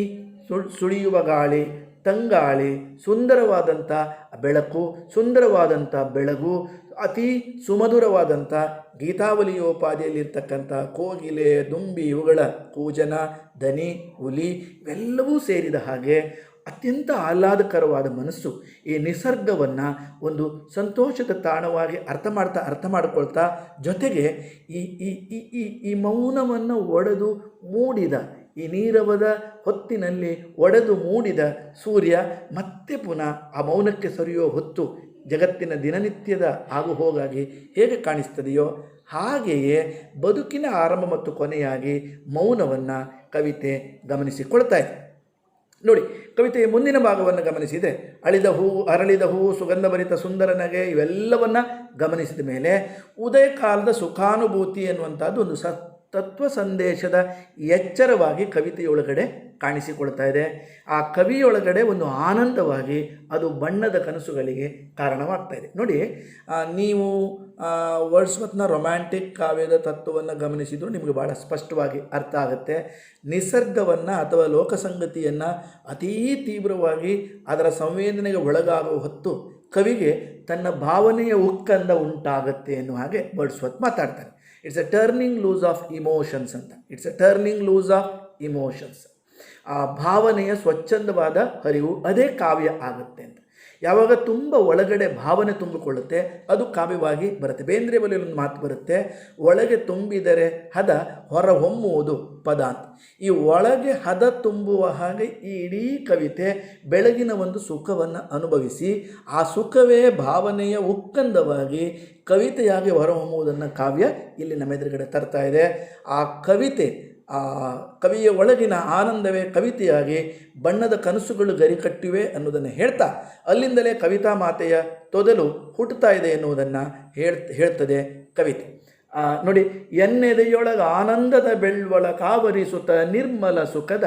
ಸುಳಿಯುವ ಗಾಳಿ, ತಂಗಾಳಿ, ಸುಂದರವಾದಂಥ ಬೆಳಗು, ಅತಿ ಸುಮಧುರವಾದಂಥ ಗೀತಾವಲಿಯೋಪಾದಿಯಲ್ಲಿರ್ತಕ್ಕಂಥ ಕೋಗಿಲೆ, ದುಂಬಿ ಇವುಗಳ ಕೂಜನ, ದನಿ, ಹುಲಿ ಇವೆಲ್ಲವೂ ಸೇರಿದ ಹಾಗೆ ಅತ್ಯಂತ ಆಹ್ಲಾದಕರವಾದ ಮನಸ್ಸು ಈ ನಿಸರ್ಗವನ್ನು ಒಂದು ಸಂತೋಷದ ತಾಣವಾಗಿ ಅರ್ಥ ಮಾಡಿಕೊಳ್ತಾ, ಜೊತೆಗೆ ಈ ಈ ಈ ಈ ಈ ಮೌನವನ್ನು ಒಡೆದು ಮೂಡಿದ, ಈ ನೀರವದ ಹೊತ್ತಿನಲ್ಲಿ ಒಡೆದು ಮೂಡಿದ ಸೂರ್ಯ ಮತ್ತೆ ಪುನಃ ಆ ಮೌನಕ್ಕೆ ಸರಿಯೋ ಹೊತ್ತು ಜಗತ್ತಿನ ದಿನನಿತ್ಯದ ಆಗುಹೋಗಾಗಿ ಹೇಗೆ ಕಾಣಿಸ್ತದೆಯೋ ಹಾಗೆಯೇ ಬದುಕಿನ ಆರಂಭ ಮತ್ತು ಕೊನೆಯಾಗಿ ಮೌನವನ್ನು ಕವಿತೆ ಗಮನಿಸಿಕೊಳ್ತಾ ಇದೆ. ನೋಡಿ, ಕವಿತೆಯ ಮುಂದಿನ ಭಾಗವನ್ನು ಗಮನಿಸಿದರೆ ಅಳಿದ ಹೂವು, ಅರಳಿದ ಹೂವು, ಸುಗಂಧಭರಿತ ಸುಂದರ ನಗೆ ಇವೆಲ್ಲವನ್ನು ಗಮನಿಸಿದ ಮೇಲೆ ಉದಯ ಕಾಲದ ಸುಖಾನುಭೂತಿ ಎನ್ನುವಂಥದ್ದು ಒಂದು ತತ್ವ ಸಂದೇಶದ ಎಚ್ಚರವಾಗಿ ಕವಿತೆಯೊಳಗಡೆ ಕಾಣಿಸಿಕೊಳ್ತಾ ಇದೆ. ಆ ಕವಿಯೊಳಗಡೆ ಒಂದು ಆನಂದವಾಗಿ ಅದು ಬಣ್ಣದ ಕನಸುಗಳಿಗೆ ಕಾರಣವಾಗ್ತಾ ಇದೆ. ನೋಡಿ, ನೀವು ವರ್ಡ್ಸ್ವತ್ನ ರೊಮ್ಯಾಂಟಿಕ್ ಕಾವ್ಯದ ತತ್ವವನ್ನು ಗಮನಿಸಿದರೂ ನಿಮಗೆ ಭಾಳ ಸ್ಪಷ್ಟವಾಗಿ ಅರ್ಥ ಆಗುತ್ತೆ. ನಿಸರ್ಗವನ್ನು ಅಥವಾ ಲೋಕಸಂಗತಿಯನ್ನು ಅತೀ ತೀವ್ರವಾಗಿ ಅದರ ಸಂವೇದನೆಗೆ ಒಳಗಾಗುವ ಹೊತ್ತು ಕವಿಗೆ ತನ್ನ ಭಾವನೆಯ ಉಕ್ಕಂದ ಉಂಟಾಗತ್ತೆ ಎನ್ನುವ ಹಾಗೆ ವರ್ಡ್ಸ್ವತ್ ಮಾತಾಡ್ತಾರೆ. It's a turning loose of emotions ಅಂತ. It's a turning loose of emotions. ಆ ಭಾವನೆಯ ಸ್ವಚ್ಛಂದವಾದ ಹರಿವು ಅದೇ ಕಾವ್ಯ ಆಗುತ್ತೆ ಅಂತ. ಯಾವಾಗ ತುಂಬ ಒಳಗಡೆ ಭಾವನೆ ತುಂಬಿಕೊಳ್ಳುತ್ತೆ ಅದು ಕಾವ್ಯವಾಗಿ ಬರುತ್ತೆ. ಬೇಂದ್ರೆ ಬಳಿ ಒಂದು ಮಾತು ಬರುತ್ತೆ, ಒಳಗೆ ತುಂಬಿದರೆ ಹದ ಹೊರ ಹೊಮ್ಮುವುದು ಪದ ಅಂತ. ಈ ಒಳಗೆ ಹದ ತುಂಬುವ ಹಾಗೆ ಈ ಇಡೀ ಕವಿತೆ ಬೆಳಗಿನ ಒಂದು ಸುಖವನ್ನು ಅನುಭವಿಸಿ ಆ ಸುಖವೇ ಭಾವನೆಯ ಉಕ್ಕಂದವಾಗಿ ಕವಿತೆಯಾಗಿ ಹೊರಹೊಮ್ಮುವುದನ್ನು ಕಾವ್ಯ ಇಲ್ಲಿ ನಮ್ಮ ಎದುರುಗಡೆ ತರ್ತಾ ಇದೆ. ಆ ಕವಿತೆ, ಆ ಕವಿಯ ಒಳಗಿನ ಆನಂದವೇ ಕವಿತೆಯಾಗಿ ಬಣ್ಣದ ಕನಸುಗಳು ಗರಿಕಟ್ಟಿವೆ ಅನ್ನೋದನ್ನು ಹೇಳ್ತಾ ಅಲ್ಲಿಂದಲೇ ಕವಿತಾ ಮಾತೆಯ ತೊದಲು ಹುಟ್ಟುತ್ತಾ ಇದೆ ಎನ್ನುವುದನ್ನು ಹೇಳ್ತದೆ ಕವಿತೆ. ನೋಡಿ, ಎನ್ನೆದೆಯೊಳಗ ಆನಂದದ ಬೆಳ್ವಳ ಕಾವರಿಸುತ್ತ ನಿರ್ಮಲ ಸುಖದ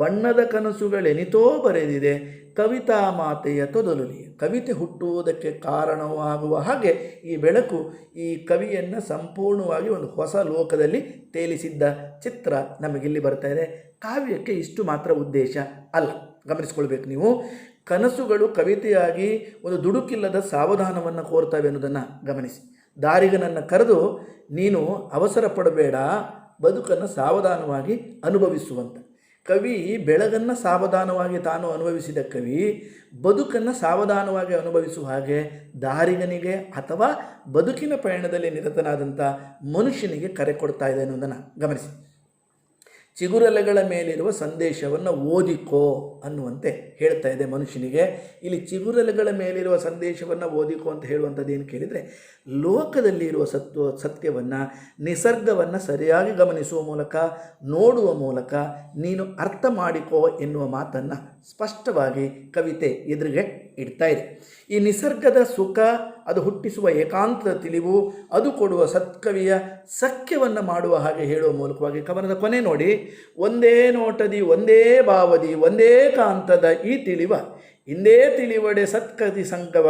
ಬಣ್ಣದ ಕನಸುಗಳೆನಿತೋ ಬರೆದಿದೆ ಕವಿತಾ ಮಾತೆಯ ತೊದಲುಲಿ. ಕವಿತೆ ಹುಟ್ಟುವುದಕ್ಕೆ ಕಾರಣವಾಗುವ ಹಾಗೆ ಈ ಬೆಳಕು ಈ ಕವಿಯನ್ನು ಸಂಪೂರ್ಣವಾಗಿ ಒಂದು ಹೊಸ ಲೋಕದಲ್ಲಿ ತೇಲಿಸಿದ್ದ ಚಿತ್ರ ನಮಗಿಲ್ಲಿ ಬರ್ತಾ ಇದೆ. ಕಾವ್ಯಕ್ಕೆ ಇಷ್ಟು ಮಾತ್ರ ಉದ್ದೇಶ ಅಲ್ಲ, ಗಮನಿಸ್ಕೊಳ್ಬೇಕು ನೀವು. ಕನಸುಗಳು ಕವಿತೆಯಾಗಿ ಒಂದು ದುಡುಕಿಲ್ಲದ ಸಾವಧಾನವನ್ನು ಕೋರ್ತವೆ ಅನ್ನೋದನ್ನು ಗಮನಿಸಿ. ದಾರಿಗನನ್ನು ಕರೆದು ನೀನು ಅವಸರ ಪಡಬೇಡ, ಬದುಕನ್ನು ಸಾವಧಾನವಾಗಿ ಅನುಭವಿಸುವಂತ. ಕವಿ ಬೆಳಗನ್ನು ಸಾವಧಾನವಾಗಿ ತಾನು ಅನುಭವಿಸಿದ ಕವಿ ಬದುಕನ್ನು ಸಾವಧಾನವಾಗಿ ಅನುಭವಿಸುವ ಹಾಗೆ ದಾರಿಗನಿಗೆ ಅಥವಾ ಬದುಕಿನ ಪಯಣದಲ್ಲಿ ನಿರತನಾದಂಥ ಮನುಷ್ಯನಿಗೆ ಕರೆ ಕೊಡ್ತಾ ಇದೆ ಅನ್ನೋದನ್ನು ಗಮನಿಸಿ. ಚಿಗುರೆಲೆಗಳ ಮೇಲಿರುವ ಸಂದೇಶವನ್ನು ಓದಿಕೋ ಅನ್ನುವಂತೆ ಹೇಳ್ತಾ ಇದೆ ಮನುಷ್ಯನಿಗೆ. ಇಲ್ಲಿ ಚಿಗುರೆಲೆಗಳ ಮೇಲಿರುವ ಸಂದೇಶವನ್ನು ಓದಿಕೋ ಅಂತ ಹೇಳುವಂಥದ್ದು ಏನು ಕೇಳಿದರೆ, ಲೋಕದಲ್ಲಿ ಇರುವ ಸತ್ಯವನ್ನು, ನಿಸರ್ಗವನ್ನು ಸರಿಯಾಗಿ ಗಮನಿಸುವ ಮೂಲಕ, ನೋಡುವ ಮೂಲಕ ನೀನು ಅರ್ಥ ಮಾಡಿಕೋ ಎನ್ನುವ ಮಾತನ್ನು ಸ್ಪಷ್ಟವಾಗಿ ಕವಿತೆ ಎದುರಿಗೆ ಇಡ್ತಾ ಇದೆ. ಈ ನಿಸರ್ಗದ ಸುಖ, ಅದು ಹುಟ್ಟಿಸುವ ಏಕಾಂತದ ತಿಳಿವು, ಅದು ಕೊಡುವ ಸತ್ಕವಿಯ ಸಖ್ಯವನ್ನು ಮಾಡುವ ಹಾಗೆ ಹೇಳುವ ಮೂಲಕವಾಗಿ ಕವನದ ಕೊನೆ ನೋಡಿ, ಒಂದೇ ನೋಟದಿ ಒಂದೇ ಭಾವದಿ ಒಂದೇ ಕಾಂತದ ಈ ತಿಳಿವ ಇಂದೇ ತಿಳಿವಡೆ ಸತ್ಕತಿ ಸಂಗವ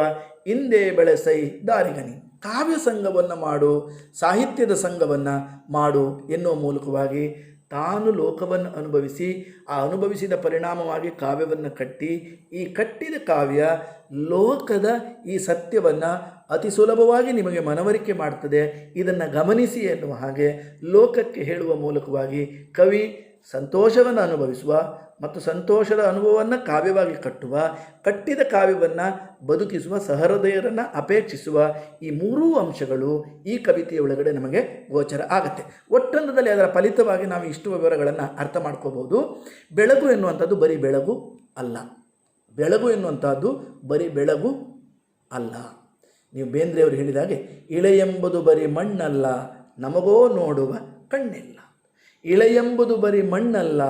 ಇಂದೇ ಬೆಳೆಸೈ ದಾರಿಗನಿ. ಕಾವ್ಯ ಸಂಘವನ್ನು ಮಾಡು, ಸಾಹಿತ್ಯದ ಸಂಘವನ್ನು ಮಾಡು ಎನ್ನುವ ಮೂಲಕವಾಗಿ ತಾನು ಲೋಕವನ್ನು ಅನುಭವಿಸಿ ಆ ಅನುಭವಿಸಿದ ಪರಿಣಾಮವಾಗಿ ಕಾವ್ಯವನ್ನು ಕಟ್ಟಿ, ಈ ಕಟ್ಟಿದ ಕಾವ್ಯ ಲೋಕದ ಈ ಸತ್ಯವನ್ನು ಅತಿ ಸುಲಭವಾಗಿ ನಿಮಗೆ ಮನವರಿಕೆ ಮಾಡ್ತದೆ, ಇದನ್ನು ಗಮನಿಸಿ ಎನ್ನುವ ಹಾಗೆ ಲೋಕಕ್ಕೆ ಹೇಳುವ ಮೂಲಕವಾಗಿ ಕವಿ ಸಂತೋಷವನ್ನು ಅನುಭವಿಸುವ ಮತ್ತು ಸಂತೋಷದ ಅನುಭವವನ್ನು ಕಾವ್ಯವಾಗಿ ಕಟ್ಟುವ, ಕಟ್ಟಿದ ಕಾವ್ಯವನ್ನು ಬದುಕಿಸುವ ಸಹೃದಯರನ್ನು ಅಪೇಕ್ಷಿಸುವ ಈ ಮೂರೂ ಅಂಶಗಳು ಈ ಕವಿತೆಯ ಒಳಗಡೆ ನಮಗೆ ಗೋಚರ ಆಗುತ್ತೆ. ಒಟ್ಟಂದದಲ್ಲಿ ಅದರ ಫಲಿತವಾಗಿ ನಾವು ಇಷ್ಟು ವಿವರಗಳನ್ನು ಅರ್ಥ ಮಾಡ್ಕೋಬಹುದು. ಬೆಳಗು ಎನ್ನುವಂಥದ್ದು ಬರೀ ಬೆಳಗು ಅಲ್ಲ. ಬೆಳಗು ಎನ್ನುವಂಥದ್ದು ಬರೀ ಬೆಳಗು ಅಲ್ಲ. ನೀವು ಬೇಂದ್ರೆಯವರು ಹೇಳಿದಾಗೆ, ಇಳೆಯೆಂಬುದು ಬರೀ ಮಣ್ಣಲ್ಲ ನಮಗೋ ನೋಡುವ ಕಣ್ಣಿಲ್ಲ. ಇಳೆಯೆಂಬುದು ಬರೀ ಮಣ್ಣಲ್ಲ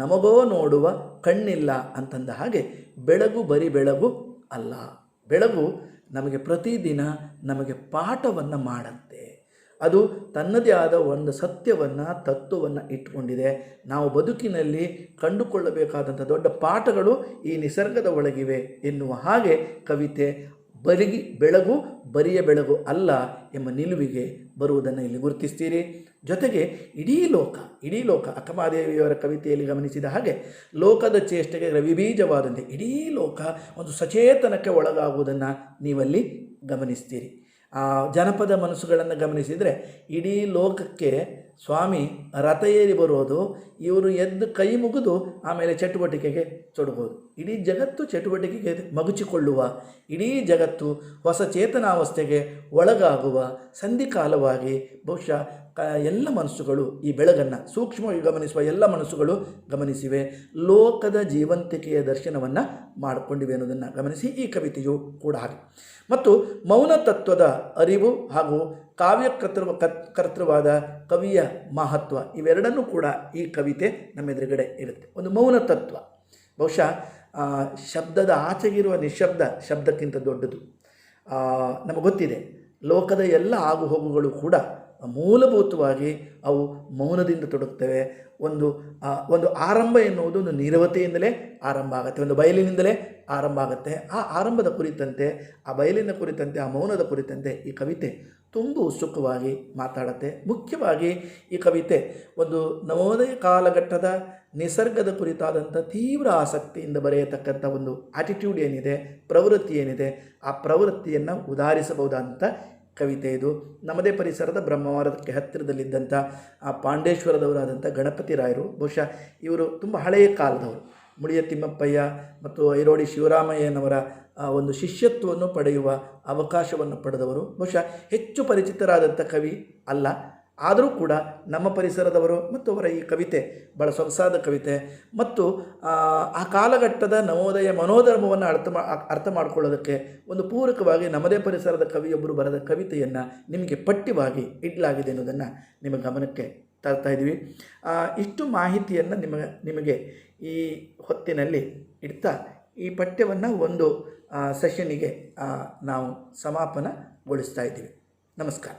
ನಮಗೋ ನೋಡುವ ಕಣ್ಣಿಲ್ಲ ಅಂತಂದ ಹಾಗೆ ಬೆಳಗು ಬರೀ ಬೆಳಗು ಅಲ್ಲ. ಬೆಳಗು ನಮಗೆ ಪ್ರತಿದಿನ ನಮಗೆ ಪಾಠವನ್ನು ಮಾಡುತ್ತೆ. ಅದು ತನ್ನದೇ ಆದ ಒಂದು ಸತ್ಯವನ್ನು, ತತ್ವವನ್ನು ಇಟ್ಟುಕೊಂಡಿದೆ. ನಾವು ಬದುಕಿನಲ್ಲಿ ಕಂಡುಕೊಳ್ಳಬೇಕಾದಂಥ ದೊಡ್ಡ ಪಾಠಗಳು ಈ ನಿಸರ್ಗದ ಒಳಗಿವೆ ಎನ್ನುವ ಹಾಗೆ ಕವಿತೆ ಬೆಳಗು ಬರಿಯ ಬೆಳಗು ಅಲ್ಲ ಎಂಬ ನಿಲುವಿಗೆ ಬರುವುದನ್ನು ಇಲ್ಲಿ ಗುರುತಿಸ್ತೀರಿ. ಜೊತೆಗೆ ಇಡೀ ಲೋಕ ಅಕ್ಕಮಹಾದೇವಿಯವರ ಕವಿತೆಯಲ್ಲಿ ಗಮನಿಸಿದ ಹಾಗೆ ಲೋಕದ ಚೇಷ್ಟೆಗೆ ರವಿಬೀಜವಾದಂತೆ ಇಡೀ ಲೋಕ ಒಂದು ಸಚೇತನಕ್ಕೆ ಒಳಗಾಗುವುದನ್ನು ನೀವಲ್ಲಿ ಗಮನಿಸ್ತೀರಿ. ಜನಪದ ಮನಸ್ಸುಗಳನ್ನು ಗಮನಿಸಿದರೆ ಇಡೀ ಲೋಕಕ್ಕೆ ಸ್ವಾಮಿ ರಥ ಏರಿ ಬರೋದು, ಇವರು ಎದ್ದು ಕೈ ಮುಗಿದು ಆಮೇಲೆ ಚಟುವಟಿಕೆಗೆ ತೊಡಗೋದು. ಇಡೀ ಜಗತ್ತು ಚಟುವಟಿಕೆಗೆ ಮಗುಚಿಕೊಳ್ಳುವ, ಇಡೀ ಜಗತ್ತು ಹೊಸ ಚೇತನಾವಸ್ಥೆಗೆ ಒಳಗಾಗುವ ಸಂಧಿಕಾಲವಾಗಿ ಬಹುಶಃ ಎಲ್ಲ ಮನಸ್ಸುಗಳು ಈ ಬೆಳಗನ್ನು ಸೂಕ್ಷ್ಮವಾಗಿ ಗಮನಿಸುವ ಎಲ್ಲ ಮನಸ್ಸುಗಳು ಗಮನಿಸಿವೆ, ಲೋಕದ ಜೀವಂತಿಕೆಯ ದರ್ಶನವನ್ನು ಮಾಡಿಕೊಂಡಿವೆ ಅನ್ನೋದನ್ನು ಗಮನಿಸಿ ಈ ಕವಿತೆಯು ಕೂಡ ಹಾಗೆ. ಮತ್ತು ಮೌನ ತತ್ವದ ಅರಿವು ಹಾಗೂ ಕರ್ತೃವಾದ ಕವಿಯ ಮಹತ್ವ ಇವೆರಡನ್ನೂ ಕೂಡ ಈ ಕವಿತೆ ನಮ್ಮೆದುರುಗಡೆ ಇರುತ್ತೆ. ಒಂದು ಮೌನ ತತ್ವ ಬಹುಶಃ ಶಬ್ದದ ಆಚೆಗಿರುವ ನಿಶಬ್ದ ಶಬ್ದಕ್ಕಿಂತ ದೊಡ್ಡದು. ನಮಗೆ ಗೊತ್ತಿದೆ, ಲೋಕದ ಎಲ್ಲ ಆಗುಹೋಗುಗಳು ಕೂಡ ಮೂಲಭೂತವಾಗಿ ಅವು ಮೌನದಿಂದ ತೊಡಗುತ್ತವೆ. ಒಂದು ಆರಂಭ ಎನ್ನುವುದು ಒಂದು ನೀರವತೆಯಿಂದಲೇ ಆರಂಭ ಆಗುತ್ತೆ, ಒಂದು ಬಯಲಿನಿಂದಲೇ ಆರಂಭ ಆಗುತ್ತೆ. ಆ ಆರಂಭದ ಕುರಿತಂತೆ, ಆ ಬಯಲಿನ ಕುರಿತಂತೆ, ಆ ಮೌನದ ಕುರಿತಂತೆ ಈ ಕವಿತೆ ತುಂಬ ಉತ್ಸುಕವಾಗಿ ಮಾತಾಡುತ್ತೆ. ಮುಖ್ಯವಾಗಿ ಈ ಕವಿತೆ ಒಂದು ನವೋದಯ ಕಾಲಘಟ್ಟದ ನಿಸರ್ಗದ ಕುರಿತಾದಂಥ ತೀವ್ರ ಆಸಕ್ತಿಯಿಂದ ಬರೆಯತಕ್ಕಂಥ ಒಂದು ಆಟಿಟ್ಯೂಡ್ ಏನಿದೆ, ಪ್ರವೃತ್ತಿ ಏನಿದೆ, ಆ ಪ್ರವೃತ್ತಿಯನ್ನು ಉದಾಹರಿಸಬಹುದಾದಂಥ ಕವಿತೆ ಇದು. ನಮ್ಮದೇ ಪರಿಸರದ ಬ್ರಹ್ಮಾವರಕ್ಕೆ ಹತ್ತಿರದಲ್ಲಿದ್ದಂಥ ಆ ಪಾಂಡೇಶ್ವರದವರಾದಂಥ ಗಣಪತಿ ರಾಯರು, ಬಹುಶಃ ಇವರು ತುಂಬ ಹಳೆಯ ಕಾಲದವರು. ಮುಳಿಯ ತಿಮ್ಮಪ್ಪಯ್ಯ ಮತ್ತು ಐರೋಡಿ ಶಿವರಾಮಯ್ಯನವರ ಒಂದು ಶಿಷ್ಯತ್ವವನ್ನು ಪಡೆಯುವ ಅವಕಾಶವನ್ನು ಪಡೆದವರು. ಬಹುಶಃ ಹೆಚ್ಚು ಪರಿಚಿತರಾದಂಥ ಕವಿ ಅಲ್ಲ, ಆದರೂ ಕೂಡ ನಮ್ಮ ಪರಿಸರದವರು ಮತ್ತು ಅವರ ಈ ಕವಿತೆ ಭಾಳ ಸೊಗಸಾದ ಕವಿತೆ. ಮತ್ತು ಆ ಕಾಲಘಟ್ಟದ ನವೋದಯ ಮನೋಧರ್ಮವನ್ನು ಅರ್ಥ ಮಾಡಿಕೊಳ್ಳೋದಕ್ಕೆ ಒಂದು ಪೂರಕವಾಗಿ ನಮ್ಮದೇ ಪರಿಸರದ ಕವಿಯೊಬ್ಬರು ಬರೆದ ಕವಿತೆಯನ್ನು ನಿಮಗೆ ಪಠ್ಯವಾಗಿ ಇಡಲಾಗಿದೆ ಅನ್ನೋದನ್ನು ನಿಮ್ಮ ಗಮನಕ್ಕೆ ತರ್ತಾ ಇದ್ದೀವಿ. ಇಷ್ಟು ಮಾಹಿತಿಯನ್ನು ನಿಮಗೆ ಈ ಹೊತ್ತಿನಲ್ಲಿ ಇಡ್ತಾ ಈ ಪಠ್ಯವನ್ನು ಒಂದು ಸೆಷನ್ನಿಗೆ ನಾವು ಸಮಾಪನಗೊಳಿಸ್ತಾ ಇದ್ದೀವಿ. ನಮಸ್ಕಾರ.